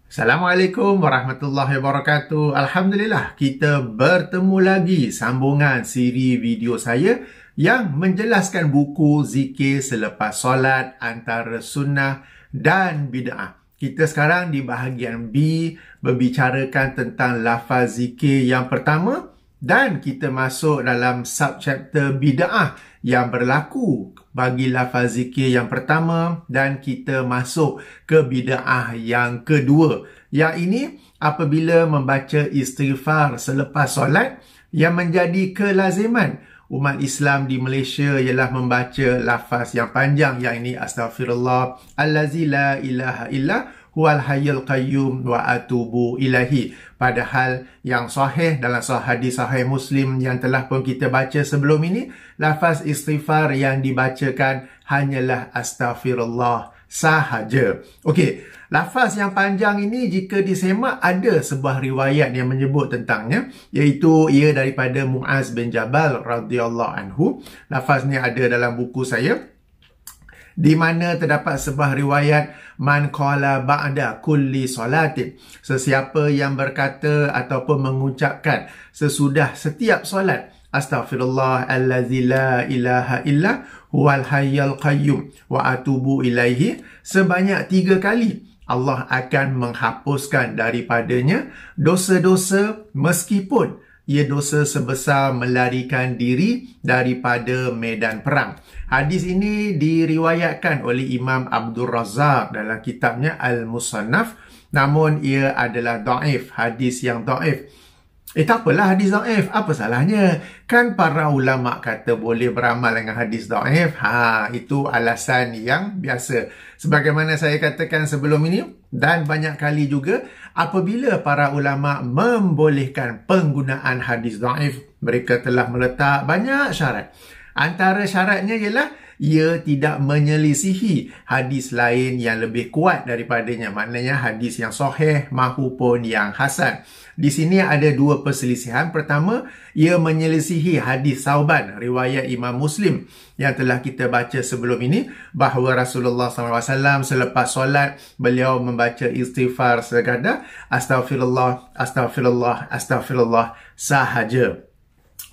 Assalamualaikum warahmatullahi wabarakatuh. Alhamdulillah, kita bertemu lagi sambungan siri video saya yang menjelaskan buku zikir selepas solat antara sunnah dan bid'ah. Kita sekarang di bahagian B berbicarakan tentang lafaz zikir yang pertama dan kita masuk dalam subchapter bid'ah yang berlaku bagi lafaz zikir yang pertama dan kita masuk ke bid'ah yang kedua. Yang ini apabila membaca istighfar selepas solat yang menjadi kelaziman umat Islam di Malaysia ialah membaca lafaz yang panjang, yang ini astaghfirullah allazi la ilaha illa huwal hayyul qayyum wa atubu ilahi. Padahal yang sahih dalam hadis sahih Muslim yang telah pun kita baca sebelum ini, lafaz istighfar yang dibacakan hanyalah astaghfirullah sahaja. Okey, lafaz yang panjang ini jika disemak ada sebuah riwayat yang menyebut tentangnya, iaitu ia daripada Muaz bin Jabal radhiyallahu anhu. Lafaz ni ada dalam buku saya, di mana terdapat sebuah riwayat man qala ba'da kulli salatin, sesiapa yang berkata ataupun mengucapkan sesudah setiap solat astaghfirullah allazi la ilaha illa huwal hayyul qayyum wa atubu ilaihi sebanyak 3 kali, Allah akan menghapuskan daripadanya dosa-dosa meskipun ia dosa sebesar melarikan diri daripada medan perang. Hadis ini diriwayatkan oleh Imam Abdul Razak dalam kitabnya Al-Musannaf, namun ia adalah dhaif, hadis yang dhaif. Tak apalah hadis dhaif, apa salahnya? Kan para ulama kata boleh beramal dengan hadis dhaif. Itu alasan yang biasa. Sebagaimana saya katakan sebelum ini dan banyak kali juga, apabila para ulama membolehkan penggunaan hadis dhaif, mereka telah meletak banyak syarat. Antara syaratnya ialah ia tidak menyelisihi hadis lain yang lebih kuat daripadanya. Maknanya hadis yang sahih mahupun yang hasan. Di sini ada 2 perselisihan. Pertama, ia menyelisihi hadis Sauban, riwayat Imam Muslim yang telah kita baca sebelum ini, bahawa Rasulullah SAW selepas solat beliau membaca istighfar sekadar astaghfirullah, astaghfirullah, astaghfirullah sahaja.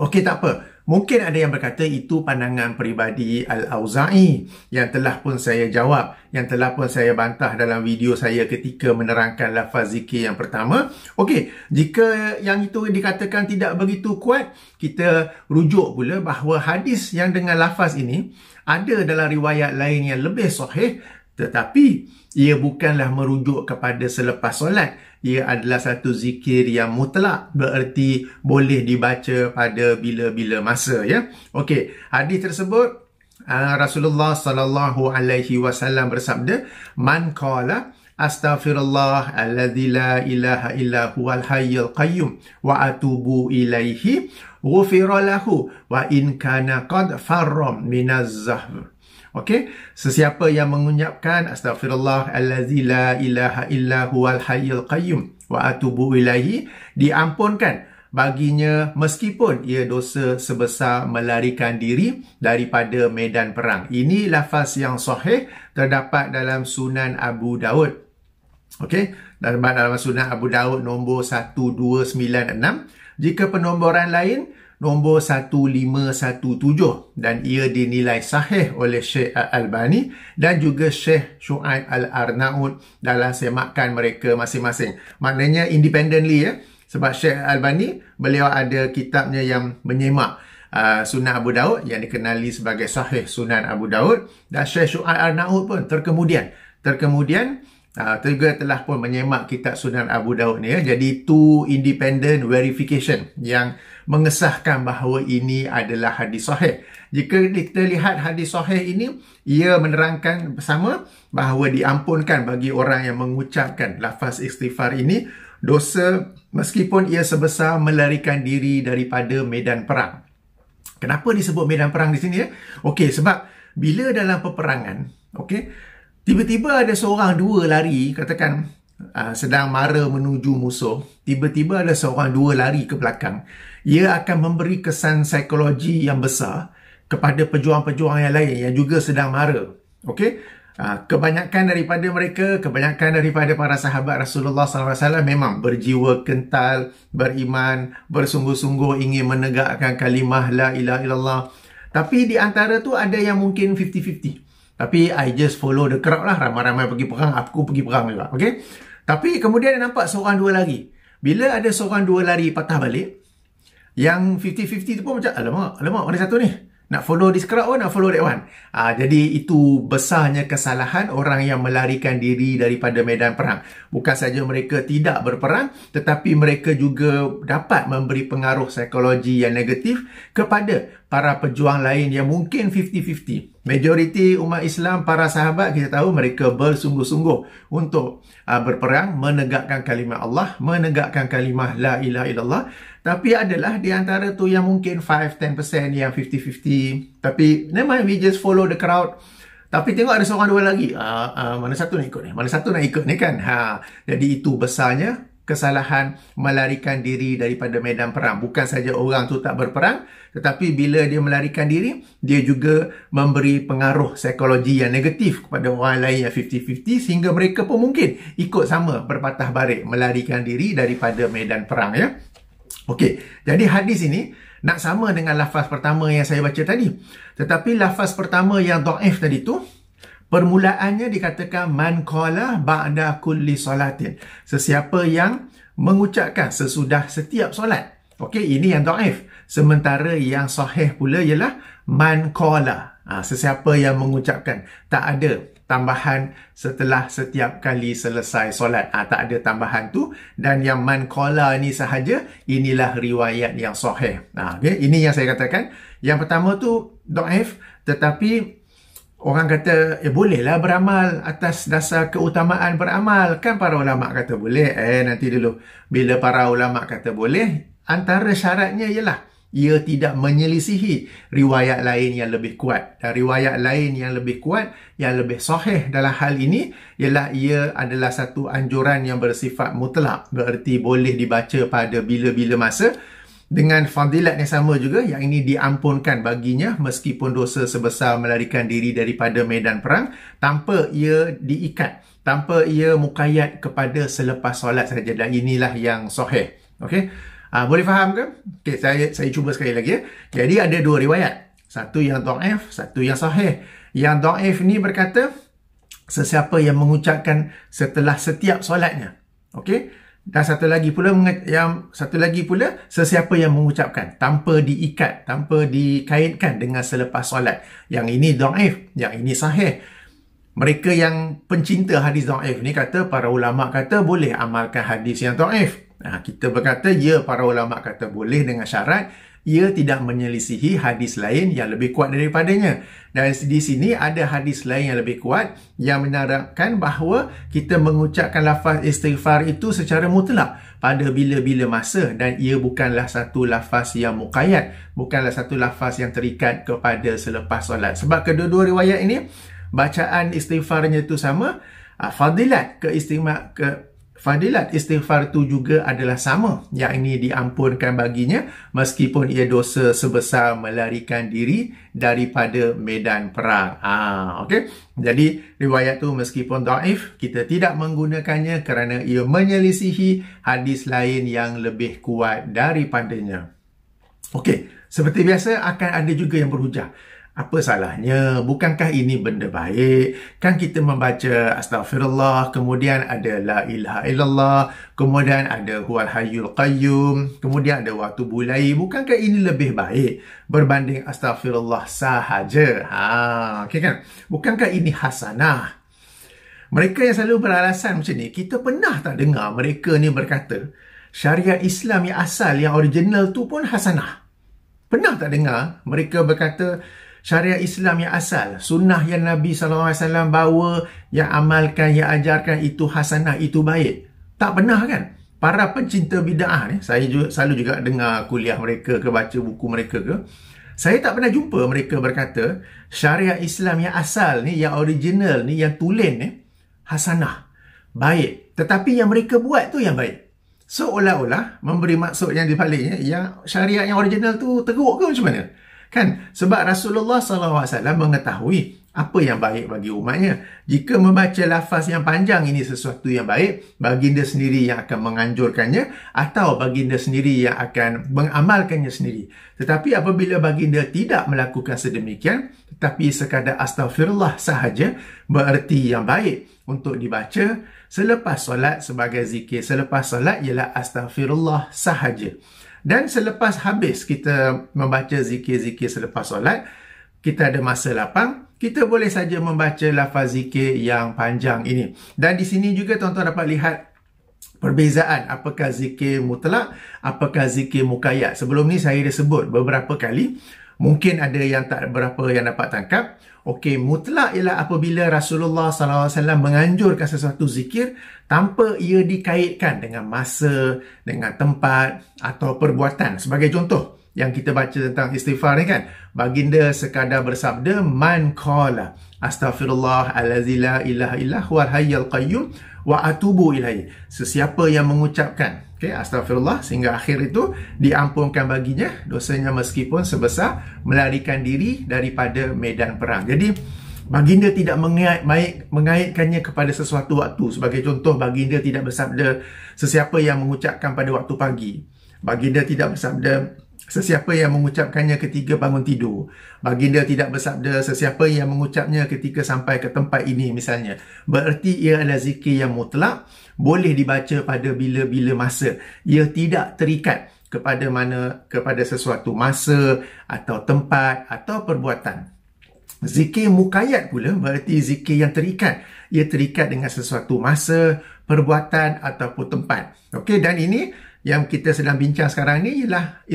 Okey, tak apa. Mungkin ada yang berkata itu pandangan peribadi Al-Auza'i, yang telah pun saya jawab, yang telah pun saya bantah dalam video saya ketika menerangkan lafaz zikir yang pertama. Okey, jika yang itu dikatakan tidak begitu kuat, kita rujuk pula bahawa hadis yang dengan lafaz ini ada dalam riwayat lain yang lebih sahih, tetapi ia bukanlah merujuk kepada selepas solat. Ia adalah satu zikir yang mutlak, bererti boleh dibaca pada bila-bila masa, ya. Okey, hadis tersebut Rasulullah sallallahu alaihi wasallam bersabda, man qala astaghfirullah allazi la ilaha illa huwal hayyul qayyum wa atubu ilaihi ghufira lahu wa in kana qad farra minaz zahr. Okey, sesiapa yang mengucapkan astaghfirullah allazi la ilaha illa huwal hayyul qayyum wa atubu ilaihi, diampunkan baginya meskipun ia dosa sebesar melarikan diri daripada medan perang. Ini lafaz yang sahih, terdapat dalam Sunan Abu Daud. Okey, dalam Sunan Abu Daud nombor 1296. Jika penomboran lain nombor 1517, dan ia dinilai sahih oleh Syekh Al-Albani dan juga Syekh Shu'aib Al-Arnaud dalam semakan mereka masing-masing. Maknanya independently, ya. Sebab Syekh Al-Albani, beliau ada kitabnya yang menyemak Sunan Abu Daud yang dikenali sebagai Sahih Sunan Abu Daud, dan Syekh Shu'aib Al-Arnaud pun terkemudian juga telah pun menyemak kitab Sunan Abu Daud ni, ya. Jadi two independent verification yang mengesahkan bahawa ini adalah hadis sahih. Jika kita lihat hadis sahih ini, ia menerangkan bersama bahawa diampunkan bagi orang yang mengucapkan lafaz istighfar ini dosa meskipun ia sebesar melarikan diri daripada medan perang. Kenapa disebut medan perang di sini, ya? Okey, sebab bila dalam peperangan, okey, tiba-tiba ada seorang dua lari, katakan sedang mara menuju musuh, tiba-tiba ada seorang dua lari ke belakang. Ia akan memberi kesan psikologi yang besar kepada pejuang-pejuang yang lain yang juga sedang mara. Okey, Kebanyakan daripada para sahabat Rasulullah SAW memang berjiwa kental, beriman, bersungguh-sungguh ingin menegakkan kalimah la ilaha illallah. Tapi di antara tu ada yang mungkin 50-50. Tapi I just follow the crowd lah. Ramai-ramai pergi perang, aku pergi perang juga. Okay? Tapi kemudian nampak seorang dua lari. Bila ada seorang dua lari patah balik, yang 50-50 tu pun macam, alamak, mana satu ni? Nak follow this crowd or nak follow that one? Jadi itu besarnya kesalahan orang yang melarikan diri daripada medan perang. Bukan saja mereka tidak berperang, tetapi mereka juga dapat memberi pengaruh psikologi yang negatif kepada para pejuang lain yang mungkin 50-50. Majoriti umat Islam, para sahabat, kita tahu mereka bersungguh-sungguh untuk berperang, menegakkan kalimah Allah, menegakkan kalimah la ilaha illallah. Tapi adalah di antara tu yang mungkin 5-10% yang 50-50. Tapi never mind, we just follow the crowd. Tapi tengok ada seorang dua lagi. Mana satu nak ikut ni? Mana satu nak ikut ni kan? Jadi itu besarnya kesalahan melarikan diri daripada medan perang. Bukan saja orang tu tak berperang, tetapi bila dia melarikan diri, dia juga memberi pengaruh psikologi yang negatif kepada orang lain yang 50-50 sehingga mereka pun mungkin ikut sama berpatah balik melarikan diri daripada medan perang, ya. Okey, jadi hadis ini nak sama dengan lafaz pertama yang saya baca tadi. Tetapi lafaz pertama yang dhaif tadi tu, permulaannya dikatakan man qala ba'da kulli salatin. Sesiapa yang mengucapkan sesudah setiap solat. Okey, ini yang dhaif. Sementara yang sahih pula ialah man qala. Sesiapa yang mengucapkan. Tak ada tambahan setelah setiap kali selesai solat. Tak ada tambahan tu. Dan yang man qala ni sahaja, inilah riwayat yang sahih. Okay? Ini yang saya katakan. Yang pertama tu dhaif, tetapi orang kata, bolehlah beramal atas dasar keutamaan beramal. Kan para ulama kata boleh. Nanti dulu. Bila para ulama kata boleh, antara syaratnya ialah ia tidak menyelisihi riwayat lain yang lebih kuat. Dan riwayat lain yang lebih kuat, yang lebih sahih dalam hal ini, ialah ia adalah satu anjuran yang bersifat mutlak. Bererti boleh dibaca pada bila-bila masa. Dengan fadilat yang sama juga, yang ini diampunkan baginya meskipun dosa sebesar melarikan diri daripada medan perang, tanpa ia diikat, tanpa ia muqayyad kepada selepas solat saja. Dan inilah yang sahih. Okey? Boleh faham ke? Okey, saya cuba sekali lagi, ya. Jadi ada dua riwayat. Satu yang dhaif, satu yang sahih. Yang dhaif ni berkata, sesiapa yang mengucapkan setelah setiap solatnya. Okey? Dan satu lagi pula, sesiapa yang mengucapkan tanpa diikat, tanpa dikaitkan dengan selepas solat. Yang ini dhaif, yang ini sahih. Mereka yang pencinta hadis dhaif ni kata, para ulama kata boleh amalkan hadis yang dhaif. Kita berkata, ya, para ulama kata boleh dengan syarat ia tidak menyelisihi hadis lain yang lebih kuat daripadanya. Dan di sini ada hadis lain yang lebih kuat yang menerangkan bahawa kita mengucapkan lafaz istighfar itu secara mutlak pada bila-bila masa, dan ia bukanlah satu lafaz yang muqayyad, bukanlah satu lafaz yang terikat kepada selepas solat. Sebab kedua-dua riwayat ini bacaan istighfarnya itu sama, Fadilat istighfar itu juga adalah sama. Yang ini diampunkan baginya meskipun ia dosa sebesar melarikan diri daripada medan perang. Okey. Jadi riwayat tu meskipun dhaif, kita tidak menggunakannya kerana ia menyelisihi hadis lain yang lebih kuat daripadanya. Okey. Seperti biasa akan ada juga yang berhujah. Apa salahnya? Bukankah ini benda baik? Kan kita membaca astaghfirullah, kemudian ada la ilaha illallah, kemudian ada huwal hayyul qayyum, kemudian ada wa tubu ilaihi. Bukankah ini lebih baik berbanding astaghfirullah sahaja? Okay kan? Bukankah ini hasanah? Mereka yang selalu beralasan macam ni, kita pernah tak dengar mereka ni berkata, syariat Islam yang asal, yang original tu pun hasanah? Pernah tak dengar mereka berkata, syariat Islam yang asal, sunnah yang Nabi SAW bawa, yang amalkan, yang ajarkan itu hasanah, itu baik? Tak pernah kan? Para pencinta bid'ah ni, saya juga selalu juga dengar kuliah mereka ke, baca buku mereka ke, saya tak pernah jumpa mereka berkata, syariat Islam yang asal ni, yang original ni, yang tulen ni, hasanah, baik. Tetapi yang mereka buat tu yang baik. Seolah-olah memberi maksud yang dibaliknya, yang syariat yang original tu teruk ke macam mana? Kan? Sebab Rasulullah SAW mengetahui apa yang baik bagi umatnya. Jika membaca lafaz yang panjang ini sesuatu yang baik, baginda sendiri yang akan menganjurkannya atau baginda sendiri yang akan mengamalkannya sendiri. Tetapi apabila baginda tidak melakukan sedemikian, tetapi sekadar astaghfirullah sahaja, bererti yang baik untuk dibaca selepas solat sebagai zikir. Selepas solat ialah astaghfirullah sahaja. Dan selepas habis kita membaca zikir-zikir selepas solat, kita ada masa lapang, kita boleh saja membaca lafaz zikir yang panjang ini. Dan di sini juga tuan-tuan dapat lihat perbezaan apakah zikir mutlak, apakah zikir muqayyad. Sebelum ni saya dah sebut beberapa kali. Mungkin ada yang tak berapa yang dapat tangkap. Okey, mutlak ialah apabila Rasulullah SAW menganjurkan sesuatu zikir tanpa ia dikaitkan dengan masa, dengan tempat atau perbuatan. Sebagai contoh, yang kita baca tentang istighfar ni kan, baginda sekadar bersabda, man qala astaghfirullah allazi la ilaha illa huwal hayyul qayyum wa atubu ilaihi. Sesiapa yang mengucapkan astaghfirullah sehingga akhir itu, diampunkan baginya dosanya meskipun sebesar melarikan diri daripada medan perang. Jadi baginda tidak mengaitkannya kepada sesuatu waktu. Sebagai contoh, baginda tidak bersabda sesiapa yang mengucapkan pada waktu pagi. Baginda tidak bersabda sesiapa yang mengucapkannya ketika bangun tidur. Baginda tidak bersabda sesiapa yang mengucapnya ketika sampai ke tempat ini misalnya. Bererti ia adalah zikir yang mutlak, boleh dibaca pada bila-bila masa. Ia tidak terikat kepada sesuatu masa atau tempat atau perbuatan. Zikir muqayyad pula bererti zikir yang terikat. Ia terikat dengan sesuatu masa, perbuatan ataupun tempat. Okey, dan ini yang kita sedang bincang sekarang ni ialah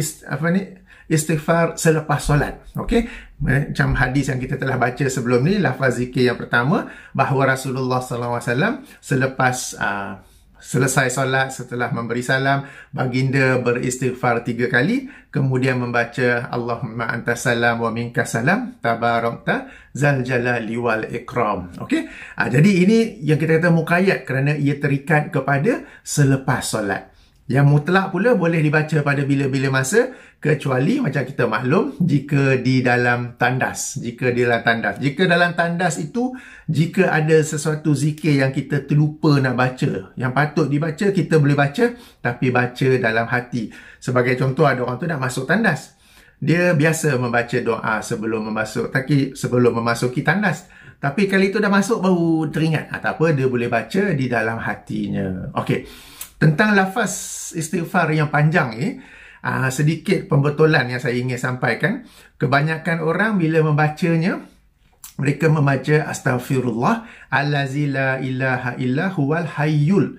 istighfar selepas solat. Okey, macam hadis yang kita telah baca sebelum ni, lafaz zikir yang pertama bahawa Rasulullah SAW selepas selesai solat, setelah memberi salam, baginda beristighfar 3 kali, kemudian membaca Allahumma antas salam wa minkas salam tabarakta zal jalali wal ikram. Okey, jadi ini yang kita kata muqayyad kerana ia terikat kepada selepas solat. Yang mutlak pula boleh dibaca pada bila-bila masa, kecuali macam kita maklum jika di dalam tandas. Jika dalam tandas itu, jika ada sesuatu zikir yang kita terlupa nak baca, yang patut dibaca, kita boleh baca, tapi baca dalam hati. Sebagai contoh, ada orang tu nak masuk tandas. Dia biasa membaca doa sebelum memasuki tandas. Tapi kali itu dah masuk baru teringat. Tak apa, dia boleh baca di dalam hatinya. Okey. Tentang lafaz istighfar yang panjang ni, sedikit pembetulan yang saya ingin sampaikan. Kebanyakan orang bila membacanya, mereka membaca astaghfirullah allazi la ilaha illa huwal hayyul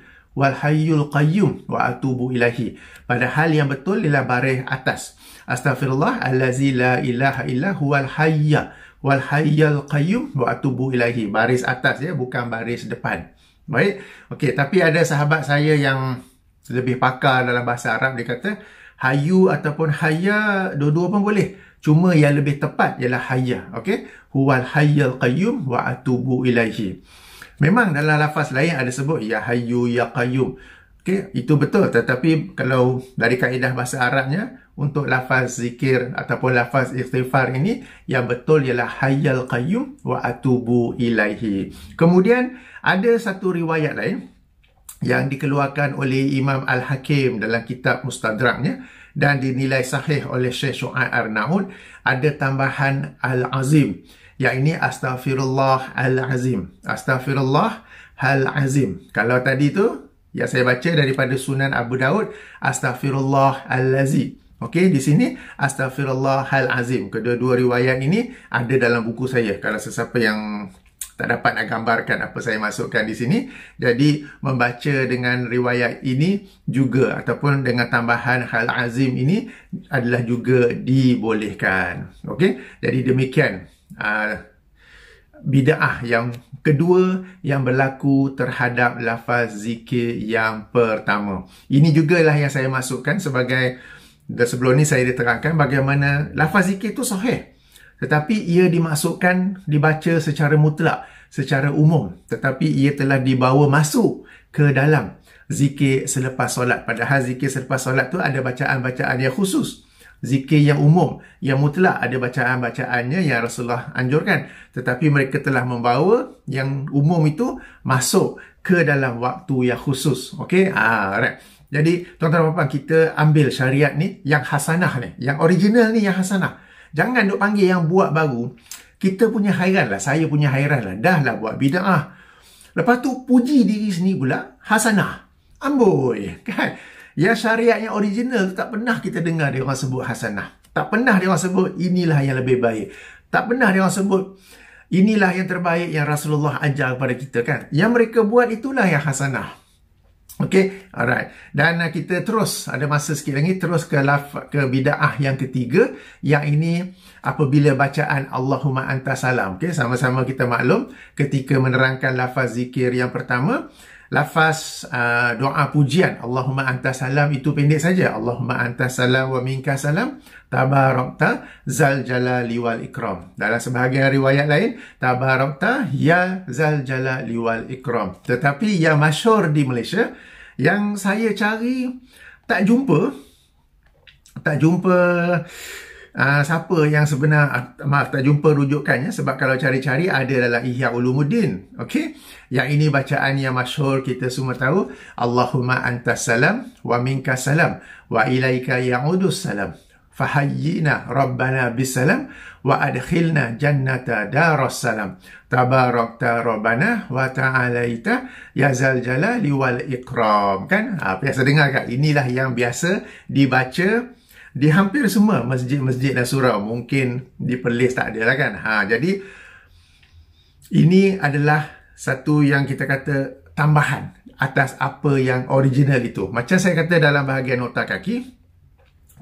qayyum wa atubu ilaihi. Padahal yang betul ialah baris atas. Astaghfirullah allazi la ilaha illa huwal hayyul qayyum wa atubu ilaihi. Baris atas ya, bukan baris depan. Baik, okey, tapi ada sahabat saya yang lebih pakar dalam bahasa Arab, dia kata hayu ataupun hayya, dua-dua pun boleh. Cuma yang lebih tepat ialah hayya, okey? Huwal hayyul qayyum wa atubu ilaihi. Memang dalam lafaz lain ada sebut ya hayyu ya qayyum. Okey, itu betul, tetapi kalau dari kaedah bahasa Arabnya, untuk lafaz zikir ataupun lafaz istighfar ini, yang betul ialah hayyul qayyum wa atubu ilaihi. Kemudian ada satu riwayat lain yang dikeluarkan oleh Imam Al-Hakim dalam kitab Mustadraknya dan dinilai sahih oleh Syekh Syu'aib Arnaud. Ada tambahan Al-Azim, iaitu Astaghfirullah Al-Azim. Astaghfirullah Al-Azim. Kalau tadi tu yang saya baca daripada Sunan Abu Daud, Astaghfirullah Al-Lazi. Okey, di sini Astaghfirullah Al-Azim. Kedua-dua riwayat ini ada dalam buku saya. Kalau sesiapa yang tak dapat nak gambarkan apa saya masukkan di sini, jadi membaca dengan riwayat ini juga ataupun dengan tambahan Al-Azim ini adalah juga dibolehkan. Okey, jadi demikian bid'ah yang kedua yang berlaku terhadap lafaz zikir yang pertama. Ini jugalah yang saya masukkan sebagai, dan sebelum ni saya diterangkan bagaimana lafaz zikir itu sahih, tetapi ia dimasukkan, dibaca secara mutlak, secara umum, tetapi ia telah dibawa masuk ke dalam zikir selepas solat. Padahal zikir selepas solat tu ada bacaan-bacaan yang khusus. zikir yang umum, yang mutlak, ada bacaan-bacaannya yang Rasulullah anjurkan. Tetapi mereka telah membawa yang umum itu masuk ke dalam waktu yang khusus. Okey? Right. Jadi, tuan-tuan dan puan, kita ambil syariat ni, yang hasanah ni, yang original ni yang hasanah. Jangan duk panggil yang buat baru. Kita punya hairan lah, saya punya hairan lah. Dah lah buat bid'ah. Lepas tu, puji diri sendiri pula, hasanah. Amboi, kan? Yang syariat yang original tu tak pernah kita dengar dia orang sebut hasanah. Tak pernah dia orang sebut inilah yang lebih baik. Tak pernah dia orang sebut inilah yang terbaik yang Rasulullah ajar kepada kita, kan? Yang mereka buat itulah yang hasanah. Okey, alright. Dan kita terus, ada masa sikit lagi, terus ke bid'ah yang ketiga. Yang ini apabila bacaan Allahumma anta salam. Okey, sama-sama kita maklum ketika menerangkan lafaz zikir yang pertama, lafaz doa pujian Allahumma anta salam itu pendek saja. Allahumma anta salam wa minka salam tabarakta zal jalali wal ikram. Dalam sebahagian riwayat lain, tabarakta ya zal jalali wal ikram. Tetapi yang masyhur di Malaysia, yang saya cari tak jumpa siapa yang sebenar, maaf, tak jumpa rujukannya, sebab kalau cari-cari ada dalam Ihya Ulumuddin. Okey, yang ini bacaan yang masyhur, kita semua tahu, Allahumma antas salam wa minkas salam wa ilaika ya'udus salam fahayyina rabbana bisalam wa adkhilna jannata daras salam tabarakta rabbana wa ta'alaita ya zal jalali wal ikram. Kan? Biasa dengar kan? Inilah yang biasa dibaca di hampir semua masjid-masjid dan surau. Mungkin di Perlis tak ada lah, kan? Jadi ini adalah satu yang kita kata tambahan atas apa yang original itu. Macam saya kata dalam bahagian nota kaki,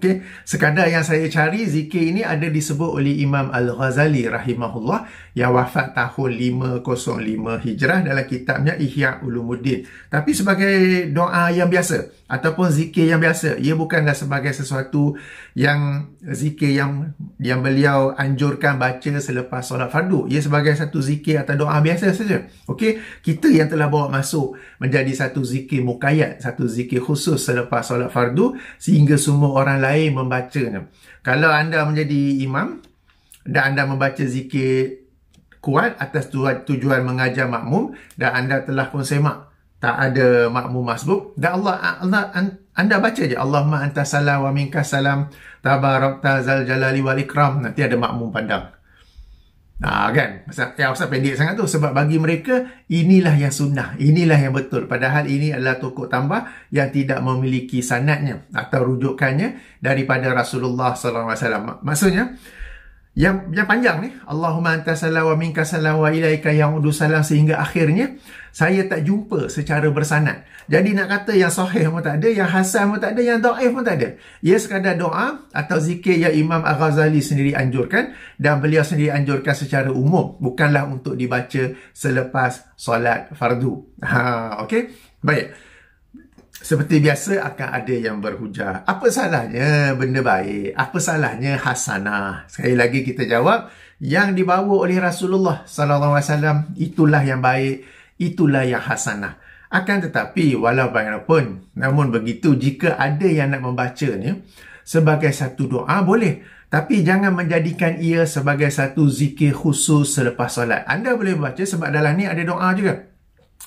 okay, sekadar yang saya cari, zikir ini ada disebut oleh Imam Al-Ghazali rahimahullah yang wafat tahun 505 Hijrah dalam kitabnya Ihya Ulumuddin. Tapi sebagai doa yang biasa ataupun zikir yang biasa, ia bukanlah sebagai sesuatu yang zikir yang beliau anjurkan baca selepas solat fardu. Ia sebagai satu zikir atau doa biasa saja. Okey, kita yang telah bawa masuk menjadi satu zikir muqayyad, satu zikir khusus selepas solat fardu sehingga semua orang lain membacanya. Kalau anda menjadi imam dan anda membaca zikir kuat atas tujuan mengajar makmum dan anda telah pun semak tak ada makmum masbuk, dan anda baca je Allahumma antas salam wa minkas salam tabarakta zal jalali wal ikram, nanti ada makmum pandang. Kan? Pasal pendek sangat tu, sebab bagi mereka inilah yang sunnah, inilah yang betul. Padahal ini adalah tokoh tambah yang tidak memiliki sanadnya atau rujukannya daripada Rasulullah SAW. Maksudnya yang panjang ni, Allahumma antas salam wa minkas salam wa ilaika ya'udus salam, sehingga akhirnya saya tak jumpa secara bersanad. Jadi nak kata yang sahih pun tak ada, yang hasan pun tak ada, yang dhaif pun tak ada. Ia sekadar doa atau zikir yang Imam Al-Ghazali sendiri anjurkan, dan beliau sendiri anjurkan secara umum, bukanlah untuk dibaca selepas solat fardu. Okey, baik. Seperti biasa akan ada yang berhujah. Apa salahnya benda baik? Apa salahnya hasanah? Sekali lagi kita jawab, yang dibawa oleh Rasulullah SAW itulah yang baik, itulah yang hasanah. Akan tetapi walau bagaimanapun, namun begitu, jika ada yang nak membacanya sebagai satu doa, boleh. Tapi jangan menjadikan ia sebagai satu zikir khusus selepas solat. Anda boleh baca sebab dalam ni ada doa juga.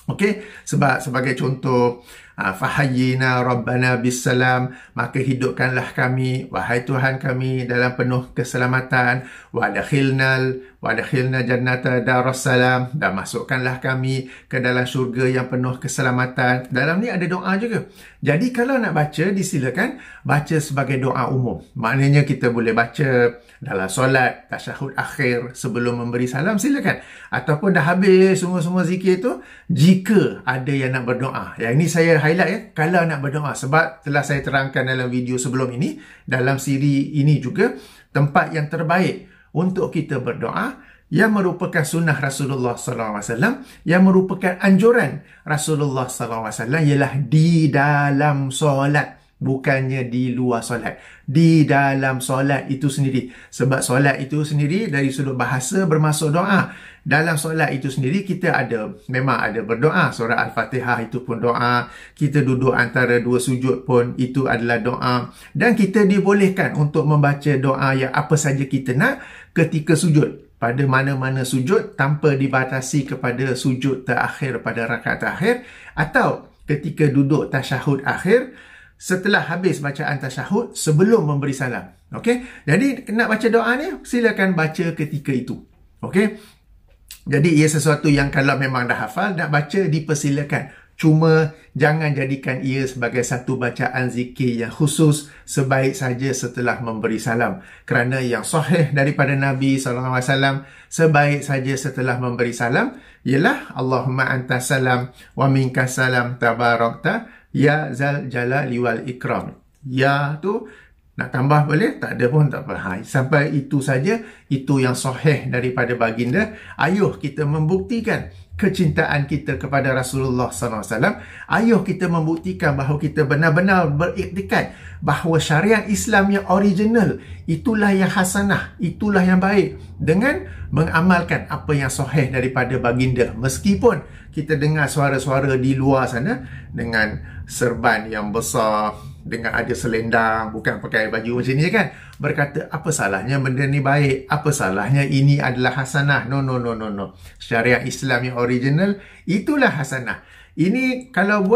Okey, sebab sebagai contoh, fahayyina rabbana bisalam, maka hidupkanlah kami, wahai Tuhan kami, dalam penuh keselamatan, wa adkhilna jannata darussalam, dan masukkanlah kami ke dalam syurga yang penuh keselamatan. Dalam ni ada doa juga. Jadi kalau nak baca, disilakan baca sebagai doa umum. Maknanya kita boleh baca dalam solat, tasyahud akhir, sebelum memberi salam, silakan. Ataupun dah habis semua zikir tu, jika ada yang nak berdoa. Yang ini saya highlight ya, kalau nak berdoa. Sebab telah saya terangkan dalam video sebelum ini, dalam siri ini juga, tempat yang terbaik untuk kita berdoa yang merupakan sunnah Rasulullah SAW, yang merupakan anjuran Rasulullah SAW, ialah di dalam solat. Bukannya di luar solat. Di dalam solat itu sendiri. Sebab solat itu sendiri dari sudut bahasa bermaksud doa. dalam solat itu sendiri kita memang ada berdoa. Surah Al-Fatihah itu pun doa. Kita duduk antara dua sujud pun itu adalah doa. Dan kita dibolehkan untuk membaca doa yang apa saja kita nak ketika sujud. Pada mana-mana sujud tanpa dibatasi kepada sujud terakhir pada rakaat terakhir. Atau ketika duduk tasyahud akhir setelah habis bacaan tasyahud sebelum memberi salam. Okey? Jadi nak baca doa ni silakan baca ketika itu. Okey? Jadi ia sesuatu yang kalau memang dah hafal, nak baca dipersilakan. Cuma jangan jadikan ia sebagai satu bacaan zikir yang khusus sebaik saja setelah memberi salam. Kerana yang sahih daripada Nabi SAW, sebaik saja setelah memberi salam ialah Allahumma antas salam wa minkas salam tabarakta ya zal jalali wal ikram. Ya tu nak tambah boleh? Tak ada pun tak apa. Sampai itu saja, itu yang sahih daripada baginda. Ayuh kita membuktikan kecintaan kita kepada Rasulullah SAW. Ayuh kita membuktikan bahawa kita benar-benar beriktikad bahawa syariat Islam yang original, itulah yang hasanah, itulah yang baik. Dengan mengamalkan apa yang sahih daripada baginda. Meskipun kita dengar suara-suara di luar sana dengan serban yang besar, dengan ada selendang, bukan pakai baju macam ni kan, berkata apa salahnya benda ni baik, apa salahnya ini adalah hasanah. No. Syariat Islam yang original itulah hasanah. Ini kalau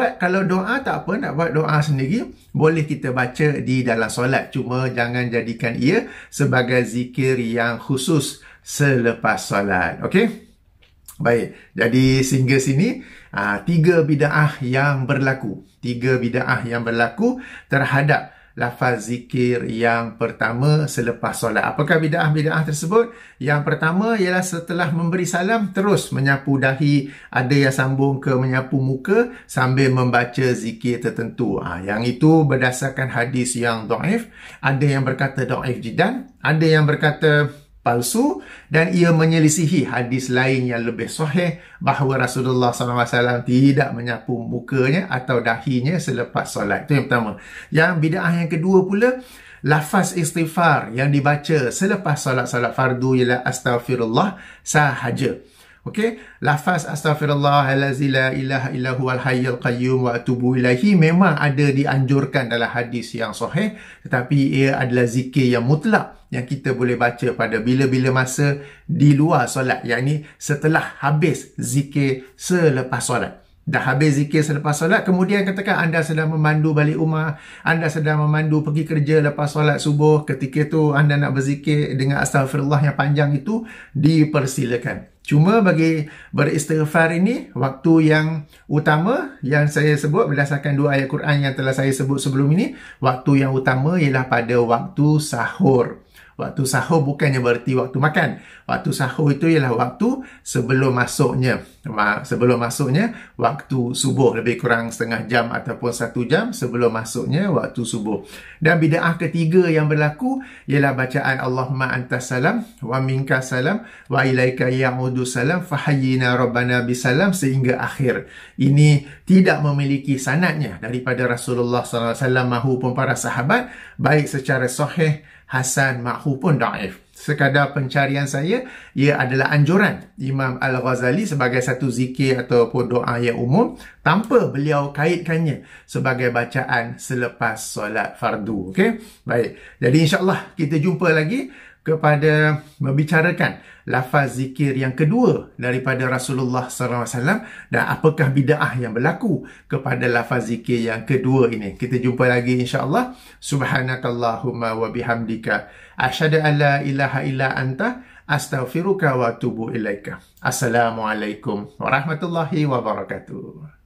doa tak apa, nak buat doa sendiri boleh kita baca di dalam solat, cuma jangan jadikan ia sebagai zikir yang khusus selepas solat. Okey? Baik, jadi sehingga sini 3 bid'ah yang berlaku. 3 bid'ah yang berlaku terhadap lafaz zikir yang pertama selepas solat. Apakah bid'ah-bid'ah tersebut? Yang pertama ialah setelah memberi salam terus menyapu dahi, ada yang sambung ke menyapu muka sambil membaca zikir tertentu. Yang itu berdasarkan hadis yang dhaif, ada yang berkata dhaif jiddan, ada yang berkata palsu, dan ia menyelisihi hadis lain yang lebih sahih bahawa Rasulullah SAW tidak menyapu mukanya atau dahinya selepas solat. Itu yang pertama. Yang bid'ah yang kedua pula, lafaz istighfar yang dibaca selepas solat-solat fardu ialah astaghfirullah sahaja. Okey, lafaz astaghfirullahalazzi la ilaha illa huwal hayyul qayyum wa atubu ilaihi memang ada dianjurkan dalam hadis yang sahih, tetapi ia adalah zikir yang mutlak yang kita boleh baca pada bila-bila masa di luar solat, yakni setelah habis zikir selepas solat. Dah habis zikir selepas solat, kemudian katakan anda sedang memandu balik rumah, anda sedang memandu pergi kerja lepas solat subuh, ketika itu anda nak berzikir dengan astaghfirullah yang panjang itu, dipersilakan. Cuma bagi beristighfar ini, waktu yang utama yang saya sebut berdasarkan 2 ayat Quran yang telah saya sebut sebelum ini, waktu yang utama ialah pada waktu sahur. Waktu sahur bukannya berarti waktu makan. Waktu sahur itu ialah waktu sebelum masuknya waktu subuh, lebih kurang setengah jam ataupun 1 jam sebelum masuknya waktu subuh. Dan bid'ah ketiga yang berlaku ialah bacaan Allahumma antas salam wa minkas salam wa ilaika ya'udu salam fahayyina rabbana bisalam sehingga akhir. Ini tidak memiliki sanadnya daripada Rasulullah SAW mahupun para sahabat, baik secara sahih, hasan, mahupun dhaif. Sekadar pencarian saya, ia adalah anjuran Imam Al-Ghazali sebagai satu zikir ataupun doa yang umum tanpa beliau kaitkannya sebagai bacaan selepas solat fardu. Okey? Baik. Jadi insya-Allah kita jumpa lagi kepada membicarakan lafaz zikir yang kedua daripada Rasulullah SAW dan apakah bid'ah yang berlaku kepada lafaz zikir yang kedua ini. Kita jumpa lagi insya-Allah. Subhanakallahumma wa bihamdika asyhadu an la ilaha illa anta astaghfiruka wa atubu ilaika. Assalamualaikum warahmatullahi wabarakatuh.